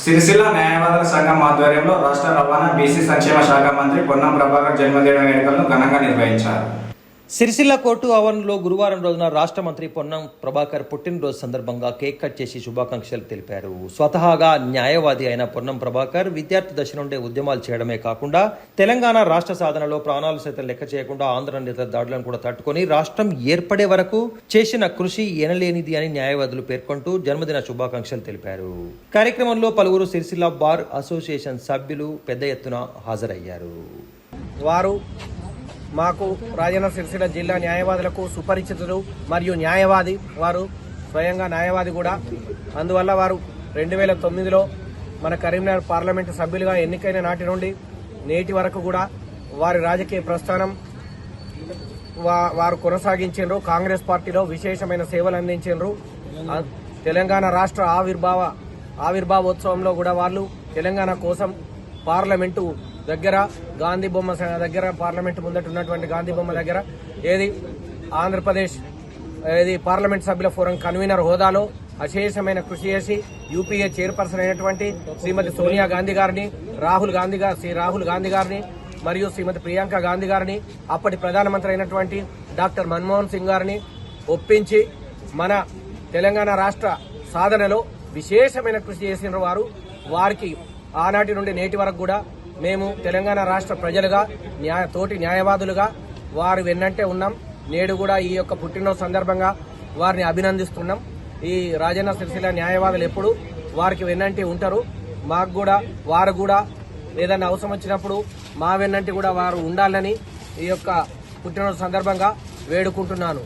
సిరిసిల్ల న్యాయవాదుల సంఘం ఆధ్వర్యంలో రాష్ట్ర రవాణా బీసీ సంక్షేమ శాఖ మంత్రి పొన్నం ప్రభాకర్ జన్మదిన వేడుకలను ఘనంగా నిర్వహించారు. సిరిసిల్ల కోర్టు ఆవరణలో గురువారం రోజున రాష్ట్ర మంత్రి పొన్నం ప్రభాకర్ పుట్టినరోజు సందర్భంగా కేక్ కట్ చేసి శుభాకాంక్షలు తెలిపారు. స్వతహాగా న్యాయవాది అయిన పొన్నం ప్రభాకర్ విద్యార్థి దశ నుండే ఉద్యమాలు చేయడమే కాకుండా తెలంగాణ రాష్ట్ర సాధనలో ప్రాణాలు సైతం లెక్క చేయకుండా ఆంధ్ర నేతల దాడులను కూడా తట్టుకొని రాష్ట్రం ఏర్పడే వరకు చేసిన కృషి ఎనలేనిది అని న్యాయవాదులు పేర్కొంటూ జన్మదిన శుభాకాంక్షలు తెలిపారు. కార్యక్రమంలో పలువురు సిరిసిల్ల బార్ అసోసియేషన్ సభ్యులు పెద్ద ఎత్తున హాజరయ్యారు. వారు మాకు రాజన్న సిరిసిల్ల జిల్లా న్యాయవాదులకు సుపరిచితులు మరియు న్యాయవాది. వారు స్వయంగా న్యాయవాది కూడా. అందువల్ల వారు 2009లో మన కరీంనగర్ పార్లమెంటు సభ్యులుగా ఎన్నికైన నాటి నుండి నేటి వరకు కూడా వారి రాజకీయ ప్రస్థానం వారు కొనసాగించారు. కాంగ్రెస్ పార్టీలో విశేషమైన సేవలు అందించారు. తెలంగాణ రాష్ట్ర ఆవిర్భావోత్సవంలో కూడా వాళ్ళు తెలంగాణ కోసం పార్లమెంటు దగ్గర గాంధీ బొమ్మ దగ్గర పార్లమెంట్ ముందట ఉన్నటువంటి గాంధీ బొమ్మ దగ్గర ఆంధ్రప్రదేశ్ పార్లమెంట్ సభ్యుల ఫోరం కన్వీనర్ హోదాలో అశేషమైన కృషి చేసి యూపీఏ చైర్పర్సన్ అయినటువంటి శ్రీమతి సోనియా గాంధీ గారిని, రాహుల్ గాంధీ గారిని మరియు శ్రీమతి ప్రియాంక గాంధీ గారిని, అప్పటి ప్రధానమంత్రి అయినటువంటి డాక్టర్ మన్మోహన్ సింగ్ గారిని ఒప్పించి మన తెలంగాణ రాష్ట్ర సాధనలో విశేషమైన కృషి చేసిన వారికి ఆనాటి నుండి నేటి వరకు కూడా మేము తెలంగాణ రాష్ట్ర ప్రజలుగా తోటి న్యాయవాదులుగా వారి వెన్నంటే ఉన్నాం. నేడు కూడా ఈ యొక్క పుట్టినరోజు సందర్భంగా వారిని అభినందిస్తున్నాం. ఈ రాజన్న సిరిసిల్ల న్యాయవాదులు ఎప్పుడు వారికి వెన్నంటి ఉంటారు. వారు కూడా ఏదైనా అవసరం వచ్చినప్పుడు మా వెన్నంటి కూడా వారు ఉండాలని ఈ యొక్క పుట్టినరోజు సందర్భంగా వేడుకుంటున్నాను.